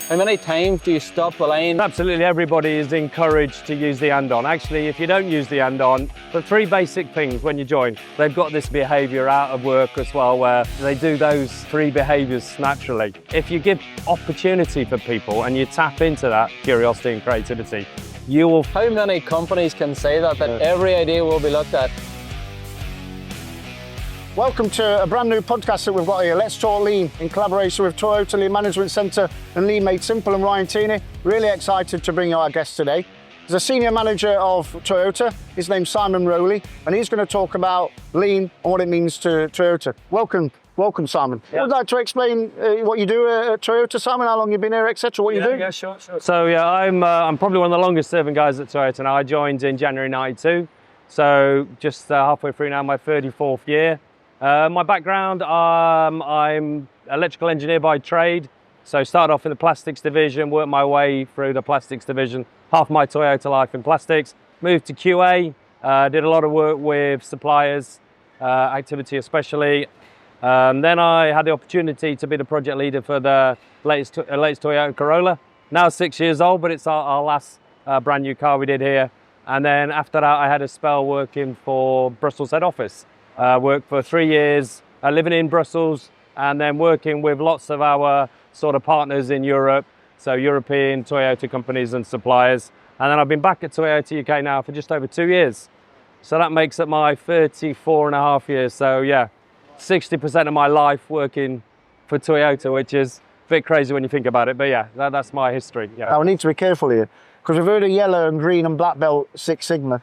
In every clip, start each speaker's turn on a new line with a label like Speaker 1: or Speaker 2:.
Speaker 1: How many times do you stop the line?
Speaker 2: Absolutely everybody is encouraged to use the andon. Actually, if you don't use the andon, the three basic things when you join, they've got this behaviour out of work as well, where they do those three behaviours naturally. If you give opportunity for people and you tap into that curiosity and creativity, you will...
Speaker 1: How many companies can say that every idea will be looked at?
Speaker 3: Welcome to a brand new podcast that we've got here, Let's Talk Lean, in collaboration with Totota Lean Management Centre and Lean Made Simple and Ryan Tierney. Really excited to bring you our guest today. He's a senior manager of Totota. His name's Simon Rowley, and he's going to talk about lean and what it means to Totota. Welcome, Simon. Yeah. Would you like to explain what you do at Totota, Simon? How long you've been here, etc. What you do?
Speaker 2: Yeah, sure. So yeah, I'm probably one of the longest serving guys at Totota now. I joined in January '92, so just halfway through now, my 34th year. My background, I'm electrical engineer by trade. So started off in the plastics division, worked my way through the plastics division, half my Toyota life in plastics, moved to QA, did a lot of work with suppliers, activity especially. Then I had the opportunity to be the project leader for the latest Toyota Corolla. Now 6 years old, but it's our last brand new car we did here. And then after that, I had a spell working for Brussels head office. Worked for 3 years, living in Brussels, and then working with lots of our sort of partners in Europe, so European Toyota companies and suppliers. And then I've been back at Toyota UK now for just over 2 years. So that makes it my 34 and a half years. So yeah, 60% of my life working for Toyota, which is a bit crazy when you think about it. But yeah, that's my history. Yeah.
Speaker 3: Now we need to be careful here, because we've heard of yellow and green and black belt Six Sigma.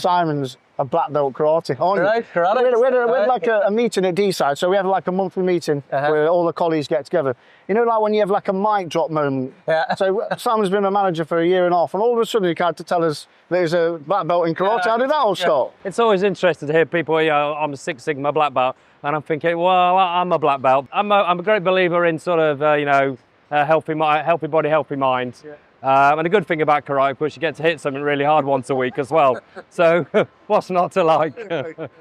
Speaker 3: Simon's a black belt karate, aren't you?
Speaker 1: Right, karate.
Speaker 3: We had like a meeting at D-side, so we have like a monthly meeting where all the colleagues get together. You know, like when you have like a mic drop moment. Yeah. So Simon's been a manager for a year and a half, and all of a sudden he had to tell us there's a black belt in karate. How did that all start?
Speaker 2: It's always interesting to hear people, you know, I'm a Six Sigma black belt, and I'm thinking, well, I'm a black belt. I'm a great believer in sort of, you know, healthy body, healthy mind. Yeah. And the good thing about karate, of course, you get to hit something really hard once a week as well. So what's not to like?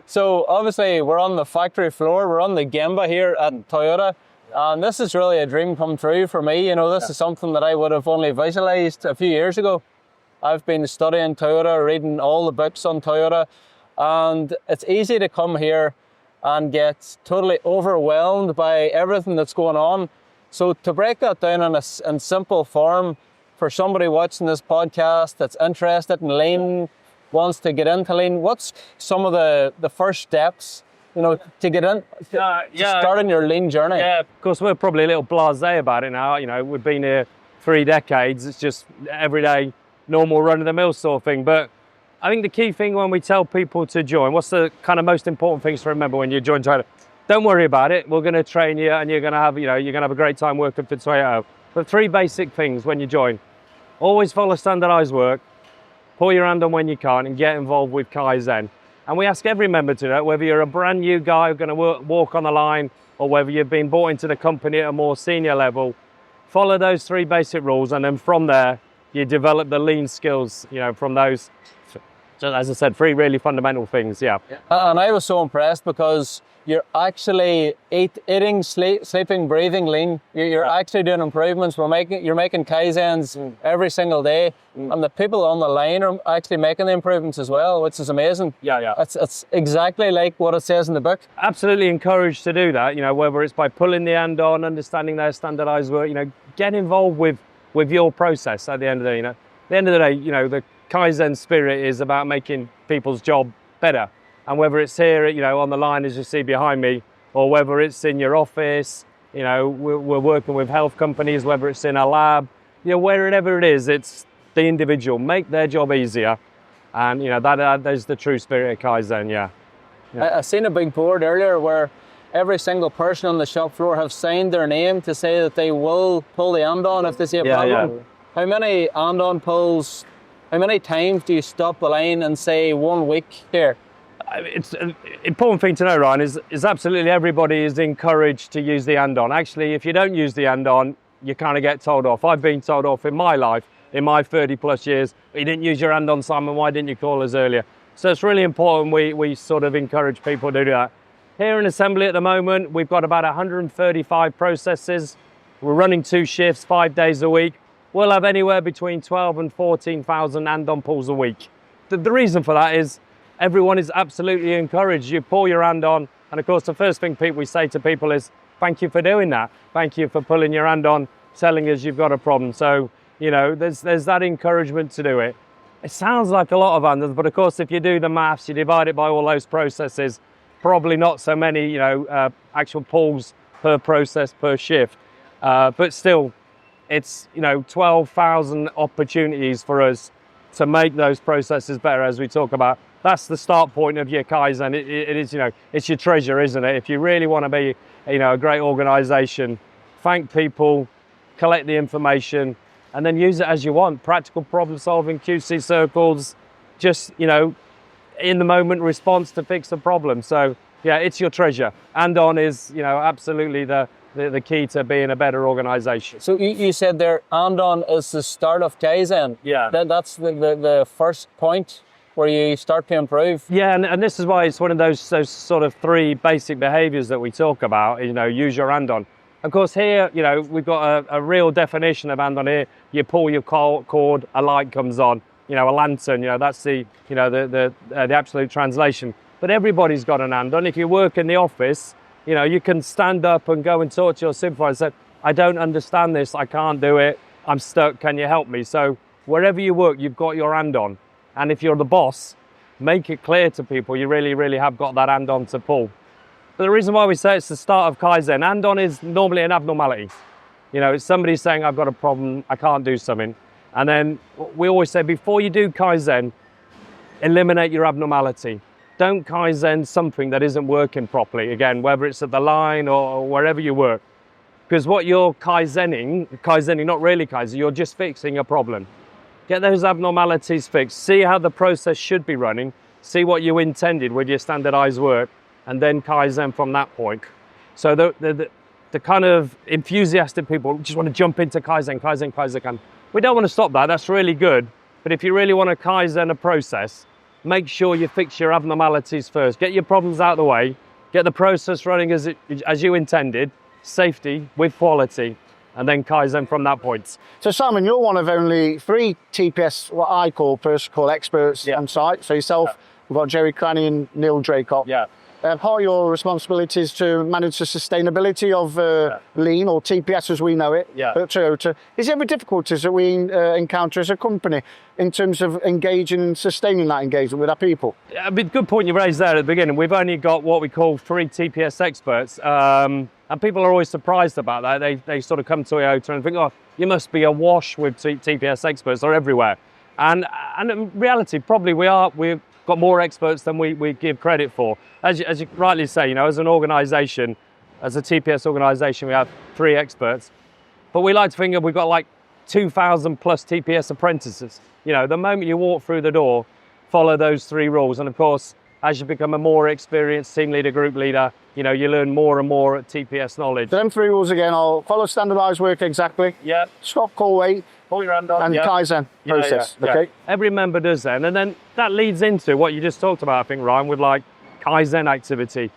Speaker 1: So obviously we're on the factory floor, we're on the Gemba here at Toyota. And this is really a dream come true for me. You know, this is something that I would have only visualized a few years ago. I've been studying Toyota, reading all the books on Toyota, and it's easy to come here and get totally overwhelmed by everything that's going on. So to break that down in simple form, for somebody watching this podcast that's interested in lean, wants to get into lean, what's some of the first steps, you know, to get in, to start on your lean journey?
Speaker 2: Yeah, of course, we're probably a little blasé about it now. You know, we've been here 3 decades. It's just everyday, normal run-of-the-mill sort of thing. But I think the key thing when we tell people to join, what's the kind of most important things to remember when you join Toyota? Don't worry about it. We're going to train you, and you're going to have, you know, you're going to have a great time working for Toyota. But 3 basic things when you join. Always follow standardized work, pull your hand on when you can't, and get involved with Kaizen. And we ask every member to do that, whether you're a brand new guy who's going to walk on the line, or whether you've been brought into the company at a more senior level. Follow those 3 basic rules, and then from there, you develop the lean skills, you know, from those, as I said, 3 really fundamental things, yeah.
Speaker 1: And I was so impressed because you're actually eating, sleeping, breathing lean. You're actually doing improvements. You're making Kaizens every single day, and the people on the line are actually making the improvements as well, which is amazing.
Speaker 2: Yeah.
Speaker 1: It's exactly like what it says in the book.
Speaker 2: Absolutely encouraged to do that. You know, whether it's by pulling the hand on, understanding their standardized work. You know, get involved with your process. At the end of the day, you know, the Kaizen spirit is about making people's job better. And whether it's here, you know, on the line as you see behind me, or whether it's in your office, you know, we're working with health companies, whether it's in a lab, you know, wherever it is, it's the individual. Make their job easier. And, you know, that is the true spirit of Kaizen, yeah.
Speaker 1: I seen a big board earlier where every single person on the shop floor have signed their name to say that they will pull the andon if they see a problem. Yeah. How many andon pulls, how many times do you stop the line and say 1 week here?
Speaker 2: It's an important thing to know, Ryan, is absolutely everybody is encouraged to use the andon. Actually, if you don't use the andon, you kind of get told off. I've been told off in my life, in my 30 plus years. You didn't use your andon, Simon, why didn't you call us earlier? So it's really important we sort of encourage people to do that. Here in assembly at the moment, we've got about 135 processes. we're running 2 shifts, 5 days a week. We'll have anywhere between 12 and 14,000 andon pulls a week. The reason for that is everyone is absolutely encouraged. You pull your andon, and of course the first thing we say to people is, thank you for doing that. Thank you for pulling your andon, telling us you've got a problem. So, you know, there's that encouragement to do it. It sounds like a lot of andons, but of course if you do the maths, you divide it by all those processes, probably not so many, you know, actual pulls per process per shift. But still, it's, you know, 12,000 opportunities for us to make those processes better, as we talk about. That's the start point of your Kaizen. It is, you know, it's your treasure, isn't it? If you really want to be, you know, a great organization, thank people, collect the information, and then use it as you want. Practical problem solving, QC circles, just, you know, in the moment response to fix a problem. So yeah, it's your treasure. Andon is, you know, absolutely the key to being a better organization.
Speaker 1: So you said there, andon is the start of Kaizen.
Speaker 2: Yeah.
Speaker 1: That's the first point where you start to improve.
Speaker 2: Yeah, and this is why it's one of those sort of 3 basic behaviors that we talk about, you know, use your andon. Of course here, you know, we've got a real definition of andon here. You pull your cord, a light comes on, you know, a lantern, you know, that's the, you know, the absolute translation. But everybody's got an andon. If you work in the office, you know, you can stand up and go and talk to your supervisor and say, I don't understand this, I can't do it, I'm stuck, can you help me? So wherever you work, you've got your andon. And if you're the boss, make it clear to people you really, really have got that andon to pull. But the reason why we say it's the start of Kaizen, andon is normally an abnormality. You know, it's somebody saying, I've got a problem, I can't do something. And then we always say, before you do Kaizen, eliminate your abnormality. Don't Kaizen something that isn't working properly, again, whether it's at the line or wherever you work. Because what you're Kaizening, not really Kaizen, you're just fixing a problem. Get those abnormalities fixed, see how the process should be running, see what you intended with your standardized work, and then Kaizen from that point. So the kind of enthusiastic people just want to jump into Kaizen. We don't want to stop that, that's really good. But if you really want to Kaizen a process, make sure you fix your abnormalities first. Get your problems out of the way, get the process running as you intended, safety with quality, and then Kaizen from that point.
Speaker 3: So Simon, you're one of only 3 TPS, what I call personal call experts on site. So yourself, we've got Jerry Cranny and Neil Draycott.
Speaker 2: Yeah.
Speaker 3: Part of your responsibilities to manage the sustainability of lean, or TPS as we know it, at Toyota. Is there any difficulties that we encounter as a company in terms of engaging and sustaining that engagement with our people?
Speaker 2: A good point you raised there at the beginning. We've only got what we call 3 TPS experts, and people are always surprised about that. They sort of come to Toyota and think, oh, you must be awash with TPS experts, they're everywhere. And in reality, probably we've got more experts than we give credit for. As you rightly say, you know, as an organisation, as a TPS organisation, we have 3 experts, but we like to think we've got like 2,000 plus TPS apprentices. You know, the moment you walk through the door, follow those 3 rules, and of course, as you become a more experienced team leader, group leader, you know, you learn more and more at TPS knowledge.
Speaker 3: Them 3 rules again, I'll follow standardised work exactly.
Speaker 2: Yeah.
Speaker 3: Stop, call, wait.
Speaker 2: Pull your hand on.
Speaker 3: And Kaizen process, okay?
Speaker 2: Every member does that, and then that leads into what you just talked about, I think, Ryan, with like Kaizen activity.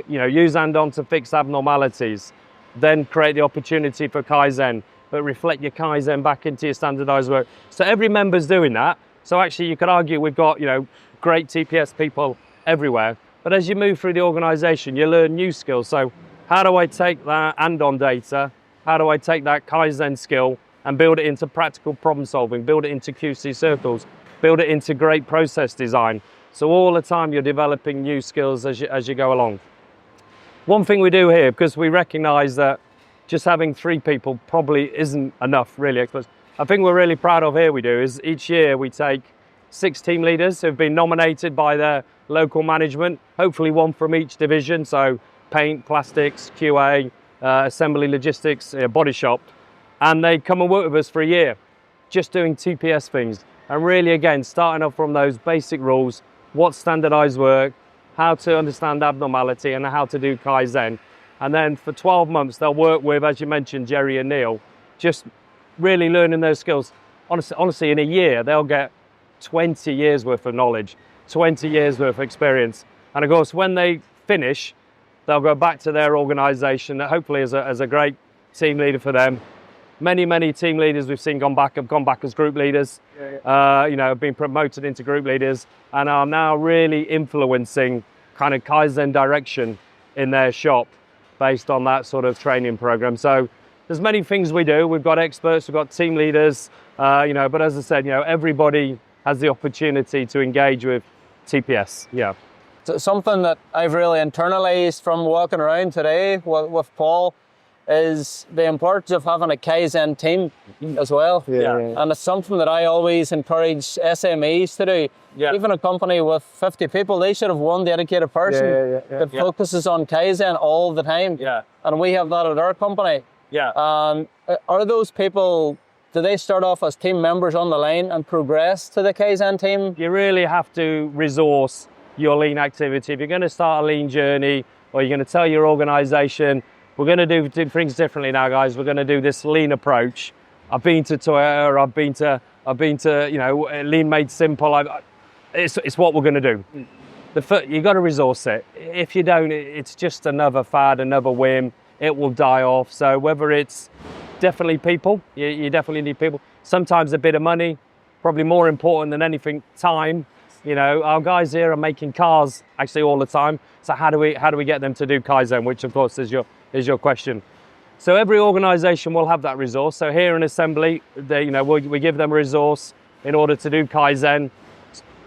Speaker 2: You know, use andon to fix abnormalities, then create the opportunity for Kaizen, but reflect your Kaizen back into your standardized work. So every member's doing that. So actually you could argue we've got, you know, great TPS people everywhere, but as you move through the organization, you learn new skills. So how do I take that andon data, how do I take that Kaizen skill and build it into practical problem solving, build it into QC circles, build it into great process design. So all the time you're developing new skills as you go along. One thing we do here, because we recognize that just having 3 people probably isn't enough really. I think we're really proud of here we do is each year we take 6 team leaders who've been nominated by their local management, hopefully 1 from each division, so paint, plastics, QA, assembly, logistics, body shop, and they come and work with us for a year, just doing TPS things. And really, again, starting off from those basic rules, what's standardized work, how to understand abnormality, and how to do Kaizen. And then for 12 months, they'll work with, as you mentioned, Jerry and Neil, just really learning those skills. Honestly, in a year, they'll get 20 years worth of knowledge, 20 years worth of experience. And of course, when they finish, they'll go back to their organization that hopefully as a great team leader for them. Many team leaders we've seen have gone back as group leaders, have been promoted into group leaders and are now really influencing kind of Kaizen direction in their shop based on that sort of training program. So there's many things we do. We've got experts, we've got team leaders, but as I said, everybody has the opportunity to engage with TPS. Yeah.
Speaker 1: So something that I've really internalized from walking around today with Paul is the importance of having a Kaizen team as well. And it's something that I always encourage SMEs to do. Even a company with 50 people, they should have one dedicated person that focuses on Kaizen all the time. And we have that at our company. Are those people, do they start off as team members on the line and progress to the Kaizen team?
Speaker 2: You really have to resource your lean activity. If you're going to start a lean journey, or you're going to tell your organization, we're going to do things differently now, guys. We're going to do this lean approach. I've been to Toyota. I've been to Lean Made Simple. It's what we're going to do. You got to resource it. If you don't, it's just another fad, another whim. It will die off. So whether it's definitely people, you definitely need people. Sometimes a bit of money, probably more important than anything, time. Our guys here are making cars actually all the time. So how do we get them to do Kaizen, which of course is your question. So every organization will have that resource. So here in Assembly, we give them a resource in order to do Kaizen.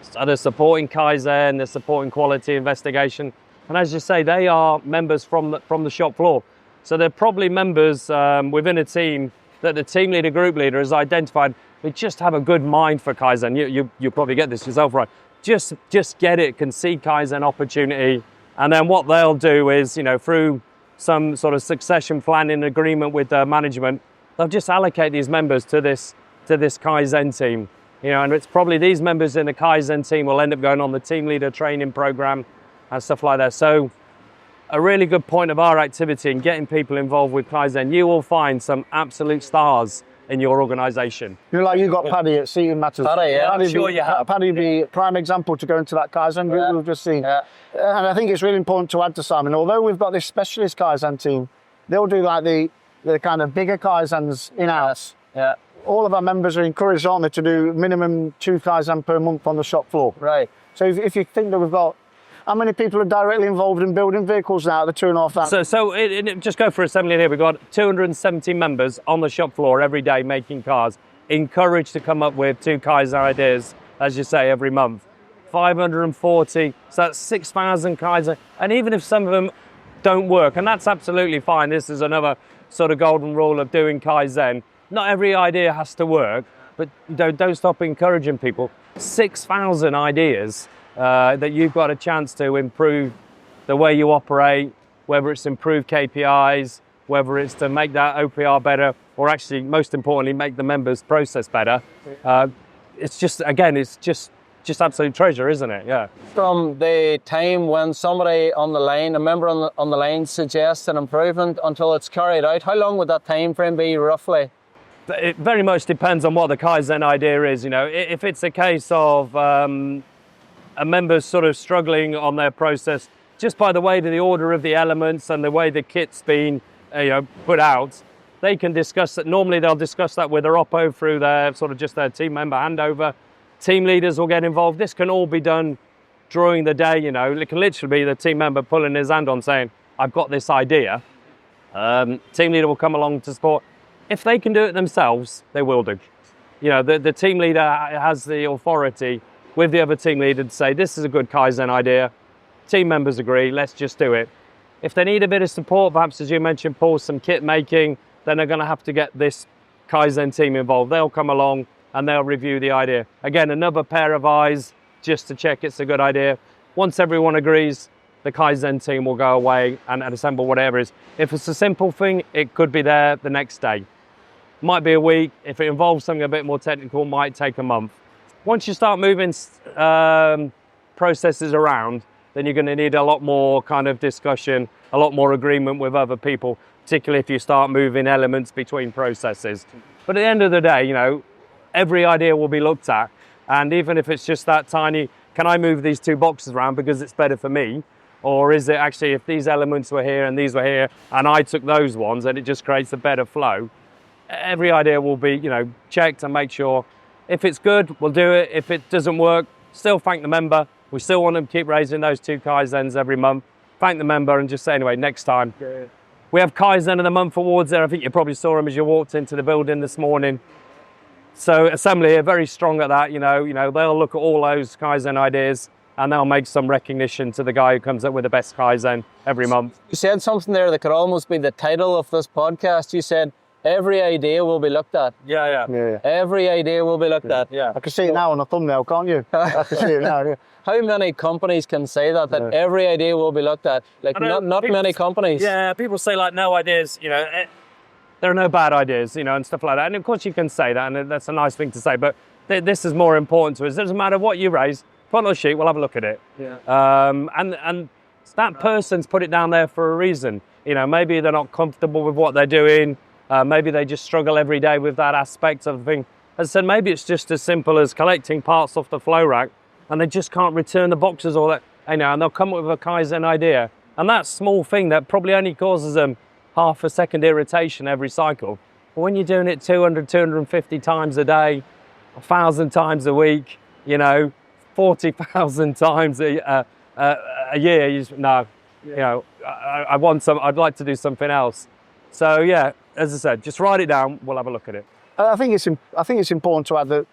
Speaker 2: So they're supporting Kaizen, they're supporting quality investigation. And as you say, they are members from the shop floor. So they're probably members within a team that the team leader, group leader has identified. We just have a good mind for Kaizen. You probably get this yourself, right? Just get it, can see Kaizen opportunity. And then what they'll do is, through some sort of succession planning agreement with the management, they'll just allocate these members to this Kaizen team. And it's probably these members in the Kaizen team will end up going on the team leader training program and stuff like that. So a really good point of our activity in getting people involved with Kaizen, you will find some absolute stars in your organisation.
Speaker 3: You got Paddy at Seaton Matters.
Speaker 1: Paddy,
Speaker 2: I'm sure you have.
Speaker 3: Paddy would be a prime example to go into that Kaizen group we've just seen. And I think it's really important to add to Simon, although we've got this specialist Kaizen team, they'll do like the kind of bigger Kaizens in-house. All of our members are encouraged, aren't they, to do minimum 2 Kaizen per month on the shop floor.
Speaker 1: Right.
Speaker 3: So if you think that we've got, how many people are directly involved in building vehicles now, the 2,500?
Speaker 2: So just go for Assembly here. We've got 270 members on the shop floor every day making cars, encouraged to come up with 2 Kaizen ideas, as you say, every month. 540, so that's 6,000 Kaizen. And even if some of them don't work, and that's absolutely fine, this is another sort of golden rule of doing Kaizen. Not every idea has to work, but don't stop encouraging people. 6,000 ideas that you've got a chance to improve the way you operate, whether it's improve KPIs, whether it's to make that OPR better, or actually, most importantly, make the members' process better. It's just absolute treasure, isn't it? Yeah. From
Speaker 1: the time when somebody on the line, a member on the line suggests an improvement until it's carried out, how long would that time frame be roughly?
Speaker 2: It very much depends on what the Kaizen idea is. If it's a case of a member's sort of struggling on their process, just by the way to the order of the elements and the way the kit's been put out, they can discuss it. Normally they'll discuss that with their oppo through their sort of just their team member handover. Team leaders will get involved. This can all be done during the day. It can literally be the team member pulling his hand on saying, I've got this idea. Team leader will come along to support. If they can do it themselves, they will do. The team leader has the authority with the other team leader to say, this is a good Kaizen idea. Team members agree, let's just do it. If they need a bit of support, perhaps as you mentioned, Paul, some kit making, then they're going to have to get this Kaizen team involved. They'll come along and they'll review the idea. Again, another pair of eyes just to check it's a good idea. Once everyone agrees, the Kaizen team will go away and assemble whatever it is. If it's a simple thing, it could be there the next day. Might be a week. If it involves something a bit more technical, might take a month. Once you start moving processes around, then you're going to need a lot more kind of discussion, a lot more agreement with other people, particularly if you start moving elements between processes. But at the end of the day, every idea will be looked at. And even if it's just that tiny, can I move these 2 boxes around because it's better for me? Or is it actually, if these elements were here and these were here, and I took those ones, and it just creates a better flow? Every idea will be, checked and make sure if it's good, we'll do it. If it doesn't work, still thank the member. We still want them to keep raising those 2 Kaizens every month. Thank the member and just say, anyway, next time. Yeah. We have Kaizen of the Month awards there. I think you probably saw them as you walked into the building this morning. So Assembly are very strong at that. They'll look at all those Kaizen ideas and they'll make some recognition to the guy who comes up with the best Kaizen every month.
Speaker 1: You said something there that could almost be the title of this podcast. You said, every idea will be looked at.
Speaker 2: Yeah.
Speaker 1: Every idea will be looked at.
Speaker 2: Yeah.
Speaker 3: I can see it now on the thumbnail, can't you? I can see it now. Yeah.
Speaker 1: How many companies can say that every idea will be looked at? Like, not many companies.
Speaker 2: Yeah, people say like no ideas, there are no bad ideas, and stuff like that. And of course you can say that, and that's a nice thing to say, but this is more important to us. It doesn't matter what you raise, put it on a sheet, we'll have a look at it.
Speaker 1: Yeah.
Speaker 2: And that person's put it down there for a reason. Maybe they're not comfortable with what they're doing. Maybe they just struggle every day with that aspect of the thing. As I said, maybe it's just as simple as collecting parts off the flow rack and they just can't return the boxes or that, and they'll come up with a Kaizen idea. And that small thing that probably only causes them half a second irritation every cycle. But when you're doing it 200, 250 times a day, 1,000 times a week, 40,000 times a year, I'd like to do something else. So yeah, as I said, just write it down, we'll have a look at it.
Speaker 3: I think it's important to add that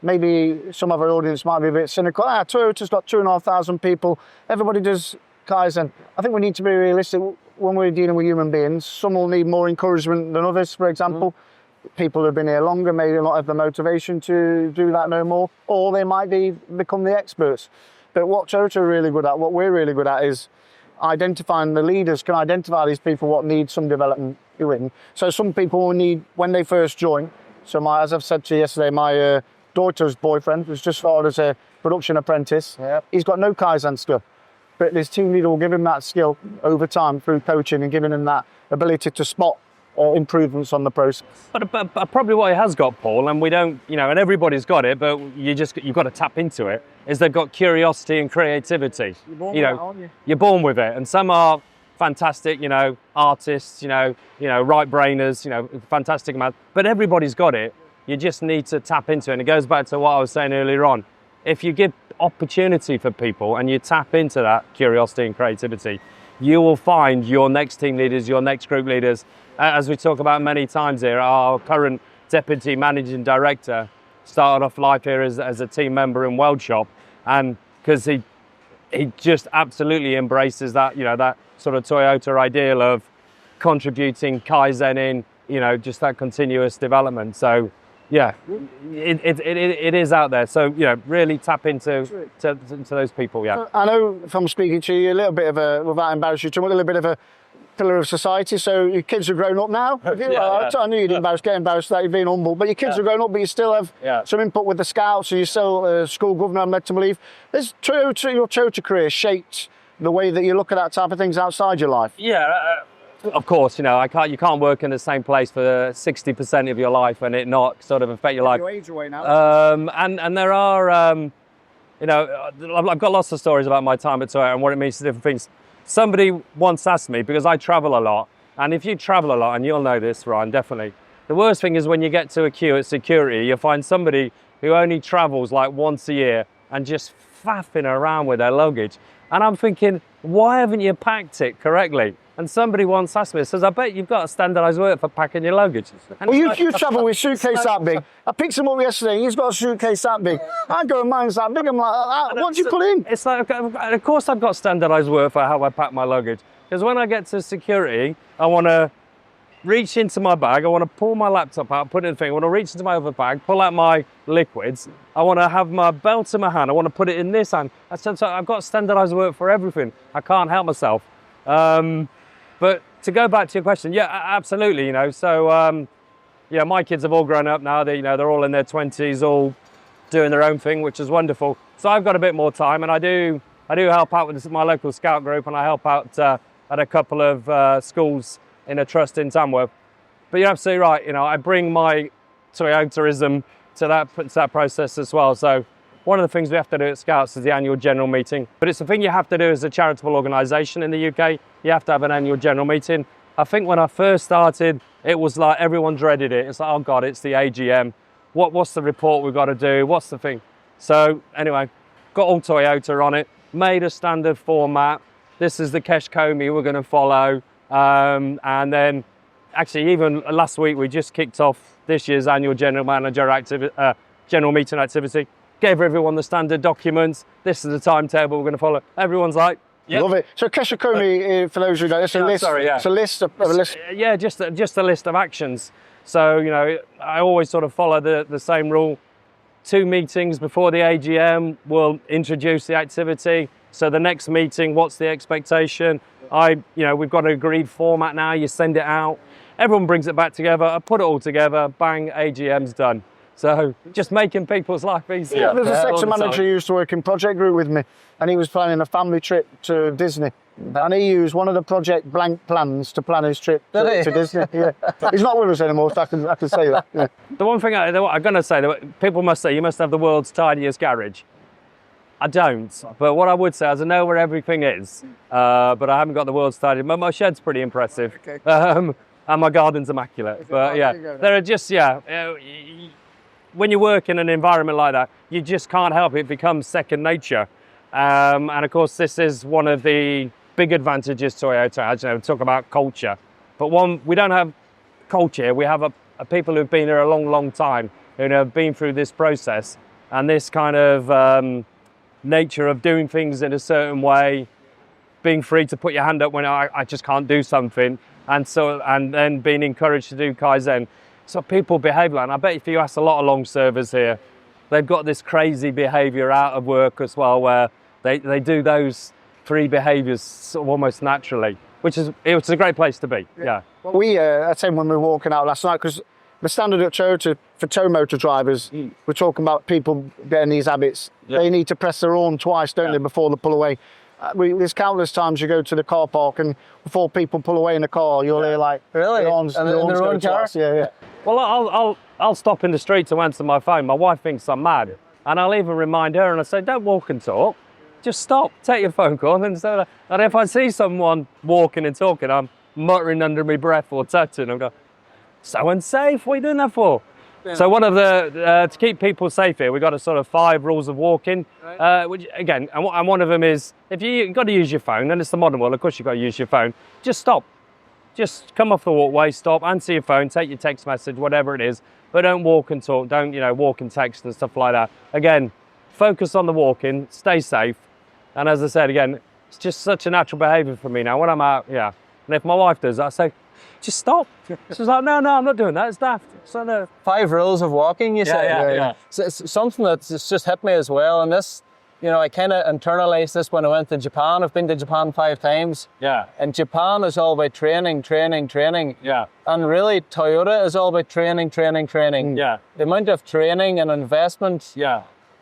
Speaker 3: maybe some of our audience might be a bit cynical. Toyota's got 2,500 people, everybody does Kaizen. I think we need to be realistic when we're dealing with human beings. Some will need more encouragement than others, for example. People who've been here longer may not have the motivation to do that no more, or they might become the experts. But what Toyota are really good at, what we're really good at, is identifying the leaders can identify these people what need some development doing. So some people will need, when they first join, so as I've said to you yesterday, my daughter's boyfriend was just started as a production apprentice.
Speaker 1: Yep.
Speaker 3: He's got no Kaizen skill, but this team leader will give him that skill over time through coaching and giving him that ability to spot improvements on the process.
Speaker 2: But probably what he has got, Paul, and we don't, and everybody's got it, but you've got to tap into it, is they've got curiosity and creativity.
Speaker 3: You're born with it, aren't you?
Speaker 2: You're born with it, and some are fantastic, artists, right-brainers, fantastic man. But everybody's got it. You just need to tap into it. And it goes back to what I was saying earlier on. If you give opportunity for people and you tap into that curiosity and creativity, you will find your next team leaders, your next group leaders. As we talk about many times here, our current deputy managing director started off life here as a team member in Weld Shop, and because he just absolutely embraces that, that sort of Toyota ideal of contributing, Kaizening, just that continuous development. So yeah, it is out there. So really tap into to those people. Yeah.
Speaker 3: I know if I'm speaking to you, a little bit of a, without embarrassing you too much, a little bit of a pillar of society. So your kids are grown up now. I knew you didn't get embarrassed that you're being humble, but your kids are grown up, but you still have some input with the Scouts, so you're still school governor, I'm led to believe. Has your Toyota career shaped the way that you look at that type of things outside your life?
Speaker 2: Yeah. Of course, you can't work in the same place for 60% of your life and it not sort of affect your life.
Speaker 3: Your age away now.
Speaker 2: And there are, I've got lots of stories about my time at Toyota and what it means to different things. Somebody once asked me, because I travel a lot, and if you travel a lot, and you'll know this, Ryan, definitely, the worst thing is when you get to a queue at security, you find somebody who only travels like once a year and just faffing around with their luggage. And I'm thinking, why haven't you packed it correctly? And somebody once asked me, says, I bet you've got a standardised work for packing your luggage. And
Speaker 3: well, you travel with a suitcase that big. I picked him up yesterday, he's got a suitcase that big. I go, mine's that big. I'm like, what do you put in?
Speaker 2: It's like, of course I've got standardised work for how I pack my luggage. Because when I get to security, I want to reach into my bag, I want to pull my laptop out, put it in the thing, I want to reach into my other bag, pull out my liquids, I want to have my belt in my hand, I want to put it in this hand. So I've got standardised work for everything. I can't help myself. But to go back to your question, yeah, absolutely, So, my kids have all grown up now. They're all in their 20s, all doing their own thing, which is wonderful. So I've got a bit more time, and I do help out with my local scout group, and I help out at a couple of schools in a trust in Tamworth. But you're absolutely right. I bring my Toyotaism to that process as well. So one of the things we have to do at Scouts is the annual general meeting. But it's the thing you have to do as a charitable organisation in the UK. You have to have an annual general meeting. I think when I first started, it was like everyone dreaded it. It's like, oh God, it's the AGM. What's the report we've got to do? What's the thing? So anyway, got all Toyota on it, made a standard format. This is the Keshkomi we're going to follow. And then actually even last week, we just kicked off this year's annual general meeting activity. Gave everyone the standard documents. This is the timetable we're going to follow. Everyone's like, yep.
Speaker 3: Love it. So Keshkomi, for those who don't, it's a list.
Speaker 2: Sorry, yeah.
Speaker 3: It's a list of a list.
Speaker 2: Yeah, just a list of actions. So, you know, I always sort of follow the same rule. 2 meetings before the AGM, we'll introduce the activity. So the next meeting, what's the expectation? We've got an agreed format now. You send it out. Everyone brings it back together. I put it all together. Bang, AGM's done. So just making people's life easier.
Speaker 3: Yeah, there's a section manager who used to work in Project Group with me, and he was planning a family trip to Disney. And he used one of the Project Blank plans to plan his trip to Disney. Yeah. He's not with us anymore, so I can say that. Yeah.
Speaker 2: The one thing I'm going to say, that people must say, you must have the world's tidiest garage. I don't, but what I would say is I know where everything is, but I haven't got the world's tidiest. My shed's pretty impressive, and my garden's immaculate. But yeah, there are just, when you work in an environment like that, you just can't help it. It becomes second nature. And of course, this is one of the big advantages Toyota has. Talk about culture. But we don't have culture. We have a people who've been here a long, long time, who have been through this process. And this kind of nature of doing things in a certain way, being free to put your hand up when I just can't do something. And then being encouraged to do Kaizen. So people behave like, and I bet if you ask a lot of long servers here, they've got this crazy behaviour out of work as well, where they do those 3 behaviours sort of almost naturally, it's a great place to be. Yeah.
Speaker 3: Well, I said when we were walking out last night, because the standard at Toyota for tow motor drivers, we're talking about people getting these habits. Yep. They need to press their horn twice, don't they, before they pull away. There's countless times you go to the car park and before people pull away in the car, you'll hear like,
Speaker 1: really?
Speaker 3: The horns go twice. Yeah.
Speaker 2: Well, I'll stop in the street to answer my phone. My wife thinks I'm mad. And I'll even remind her and I say, don't walk and talk. Just stop, take your phone call. And if I see someone walking and talking, I'm muttering under my breath or touching. I'm going, so unsafe, what are you doing that for? Yeah. So one of to keep people safe here, we've got a sort of 5 rules of walking, right. Which again, and one of them is, if you've got to use your phone, and it's the modern world, of course you've got to use your phone, just stop. Just come off the walkway, stop, answer your phone, take your text message, whatever it is, but don't walk and talk, don't, walk and text and stuff like that. Again, focus on the walking, stay safe, and as I said, again, it's just such a natural behaviour for me now. When I'm out, and if my wife does that, I say, just stop. She's like, no, I'm not doing that, it's daft. So no.
Speaker 1: 5 rules of walking, you say?
Speaker 2: Yeah.
Speaker 1: So it's something that's just hit me as well, and this, I kind of internalized this when I went to Japan. I've been to Japan 5 times.
Speaker 2: Yeah.
Speaker 1: And Japan is all about training.
Speaker 2: Yeah.
Speaker 1: And really, Toyota is all about training.
Speaker 2: Yeah.
Speaker 1: The amount of training and investment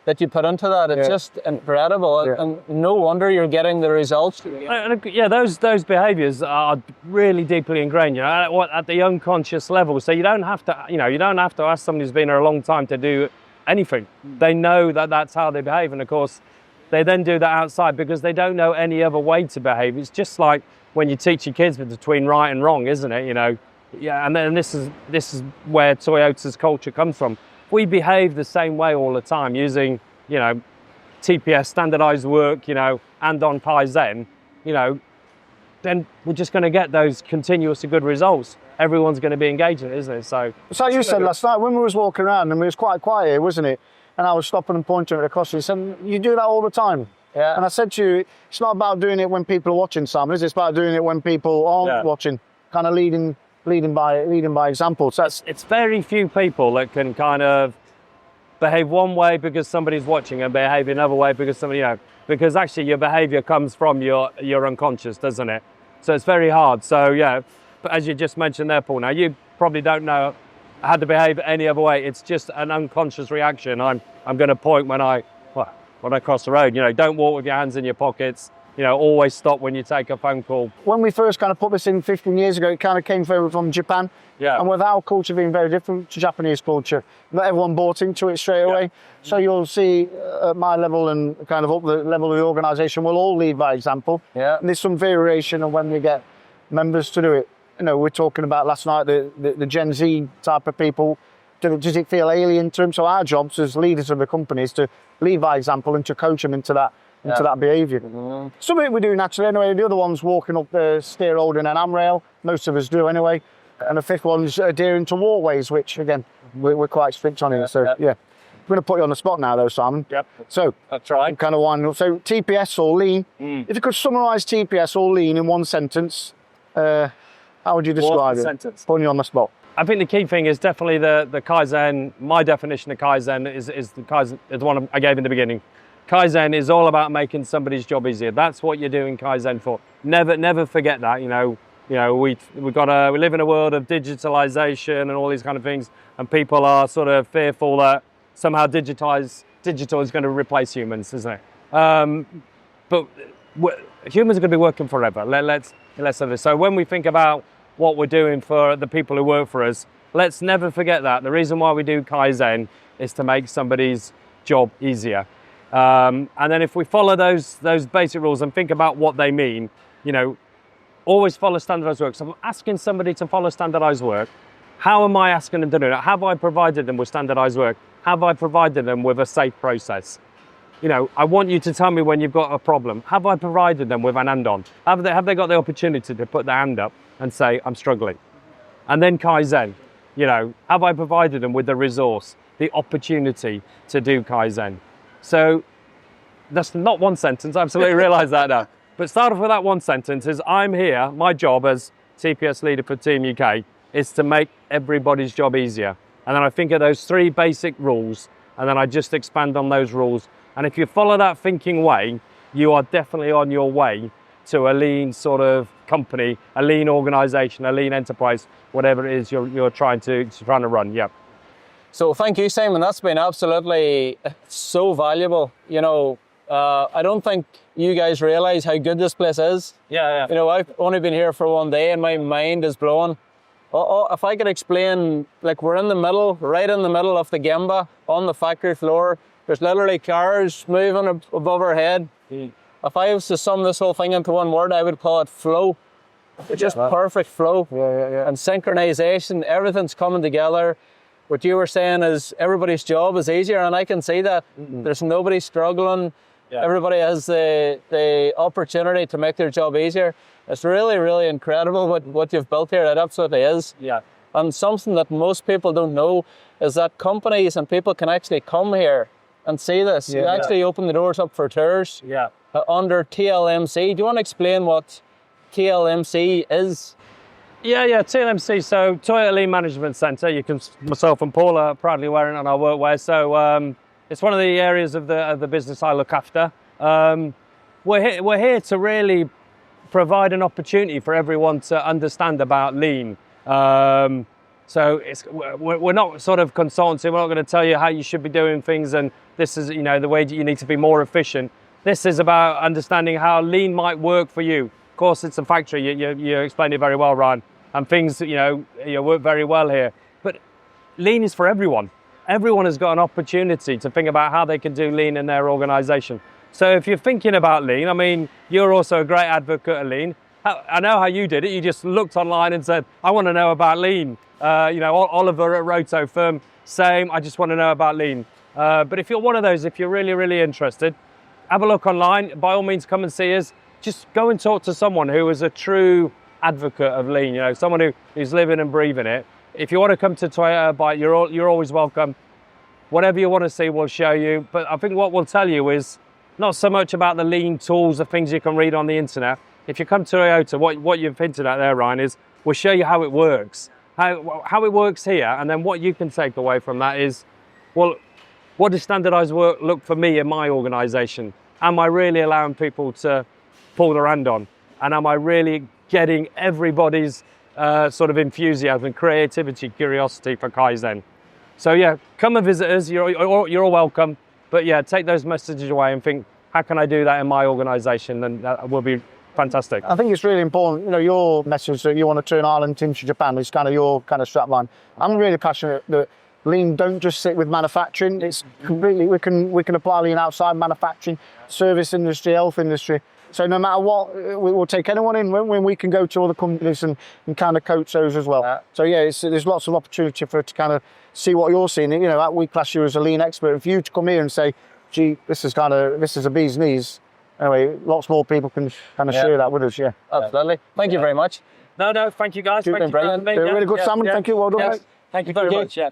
Speaker 1: that you put into that, it's just incredible. Yeah. And no wonder you're getting the results.
Speaker 2: Yeah, those behaviours are really deeply ingrained, at the unconscious level. So you don't have to, you don't have to ask somebody who's been here a long time to do anything. They know that that's how they behave, and of course, they then do that outside because they don't know any other way to behave. It's just like when you teach your kids between right and wrong, isn't it? Yeah, and then this is where Toyota's culture comes from. We behave the same way all the time using, TPS, standardized work, andon Kaizen, then we're just going to get those continuously good results. Everyone's going to be engaged in it, isn't it? So
Speaker 3: you said last night when we was walking around and it was quite quiet here, wasn't it? And I was stopping and pointing at the cost. You said, you do that all the time.
Speaker 1: Yeah.
Speaker 3: And I said to you, it's not about doing it when people are watching, Simon. It's about doing it when people aren't watching, kind of leading by example. So
Speaker 2: it's very few people that can kind of behave one way because somebody's watching and behave another way because somebody, because actually your behavior comes from your unconscious, doesn't it? So it's very hard. So but as you just mentioned there, Paul, now you probably don't know how to behave any other way. It's just an unconscious reaction. I'm going to point when I cross the road. Don't walk with your hands in your pockets. always stop when you take a phone call.
Speaker 3: When we first kind of put this in 15 years ago, it kind of came from Japan.
Speaker 2: Yeah.
Speaker 3: And with our culture being very different to Japanese culture, not everyone bought into it straight away. So you'll see at my level and kind of up the level of the organisation, we'll all lead by example.
Speaker 1: Yeah.
Speaker 3: And there's some variation of when we get members to do it. We're talking about last night, the Gen Z type of people. Does it feel alien to them? So our jobs as leaders of the company is to lead by example and to coach them into that behaviour. Mm-hmm. Some of it we do naturally anyway. The other one's walking up the stair holding an AMRail. Most of us do anyway. And the fifth one's adhering to walkways, which again, we're quite strict on it. So I'm going to put you on the spot now though, Simon.
Speaker 1: Yep.
Speaker 3: So
Speaker 1: that's right.
Speaker 3: Kind of winding up. So TPS or lean. If you could summarise TPS or lean in one sentence, how would you describe it?
Speaker 1: Sentence.
Speaker 3: Putting you on the spot.
Speaker 2: I think the key thing is definitely the Kaizen. My definition of Kaizen is the Kaizen is the one I gave in the beginning. Kaizen is all about making somebody's job easier. That's what you're doing Kaizen for. Never forget that. We live in a world of digitalization and all these kind of things, and people are sort of fearful that somehow digital is going to replace humans, isn't it? But humans are going to be working forever. Let's have this. So when we think about what we're doing for the people who work for us, let's never forget that. The reason why we do Kaizen is to make somebody's job easier. And then if we follow those basic rules and think about what they mean, always follow standardized work. So I'm asking somebody to follow standardized work. How am I asking them to do that? Have I provided them with standardized work? Have I provided them with a safe process? I want you to tell me when you've got a problem. Have I provided them with an andon? Have they got the opportunity to put their hand up and say, I'm struggling? And then Kaizen, have I provided them with the resource, the opportunity to do Kaizen? So that's not one sentence, I absolutely realise that now. But start off with that one sentence is I'm here, my job as TPS leader for Team UK is to make everybody's job easier. And then I think of those 3 basic rules, and then I just expand on those rules. And if you follow that thinking way, you are definitely on your way to a lean sort of company, a lean organisation, a lean enterprise, whatever it is you're trying to run. Yeah.
Speaker 1: So thank you, Simon. That's been absolutely so valuable. I don't think you guys realise how good this place is.
Speaker 2: Yeah.
Speaker 1: I've only been here for one day and my mind is blown. If I could explain, we're in the middle, right in the middle of the Gemba, on the factory floor. There's literally cars moving above our head. If I was to sum this whole thing into one word, I would call it flow. It's just perfect flow.
Speaker 3: Yeah.
Speaker 1: And synchronization, everything's coming together. What you were saying is everybody's job is easier, and I can see that. There's nobody struggling. Yeah. Everybody has the opportunity to make their job easier. It's really, really incredible what you've built here. It absolutely is.
Speaker 2: Yeah.
Speaker 1: And something that most people don't know is that companies and people can actually come here and see this. You actually open the doors up for tours under TLMC. Do you want to explain what TLMC is?
Speaker 2: Yeah, TLMC, so Toyota Lean Management Centre. Myself and Paul are proudly wearing it on our workwear. So it's one of the areas of the business I look after. We're here to really provide an opportunity for everyone to understand about lean. So we're not sort of consultancy. We're not going to tell you how you should be doing things and this is the way you need to be more efficient. This is about understanding how lean might work for you. Of course, it's a factory. You explained it very well, Ryan, and things you work very well here. But lean is for everyone. Everyone has got an opportunity to think about how they can do lean in their organisation. So if you're thinking about lean, I mean, you're also a great advocate of lean. I know how you did it. You just looked online and said, I want to know about lean. Oliver at Roto Firm, same, I just want to know about lean. But if you're one of those, if you're really, really interested, have a look online. By all means, come and see us. Just go and talk to someone who is a true advocate of lean, someone who's living and breathing it. If you want to come to Toyota Bike, you're always welcome. Whatever you want to see, we'll show you. But I think what we'll tell you is not so much about the lean tools, the things you can read on the internet. If you come to Toyota, what you've hinted at there, Ryan, is we'll show you how it works. How it works here, and then what you can take away from that is, well, what does standardized work look for me in my organisation? Am I really allowing people to pull their hand on? And am I really getting everybody's sort of enthusiasm, creativity, curiosity for Kaizen? So yeah, come and visit us. You're all welcome. But yeah, take those messages away and think, how can I do that in my organisation? Then that will be fantastic.
Speaker 3: I think it's really important, you know, your message that you want to turn Ireland into Japan is kind of your kind of strapline. I'm really passionate that lean don't just sit with manufacturing. It's completely, we can apply lean outside manufacturing, service industry, health industry. So no matter what, we'll take anyone in when we can go to other companies and kind of coach those as well. So yeah, there's lots of opportunity for it to kind of see what you're seeing. You know, we class you as a lean expert. For you to come here and say, gee, this is a bee's knees. Anyway, lots more people can kind of share that with us. Yeah,
Speaker 1: absolutely. Thank you very much.
Speaker 2: No, thank you guys.
Speaker 1: You've been brilliant.
Speaker 3: Really good, Simon. Thank you. Well done.
Speaker 2: Yes.
Speaker 3: Mate.
Speaker 2: Thank you very much. Yeah.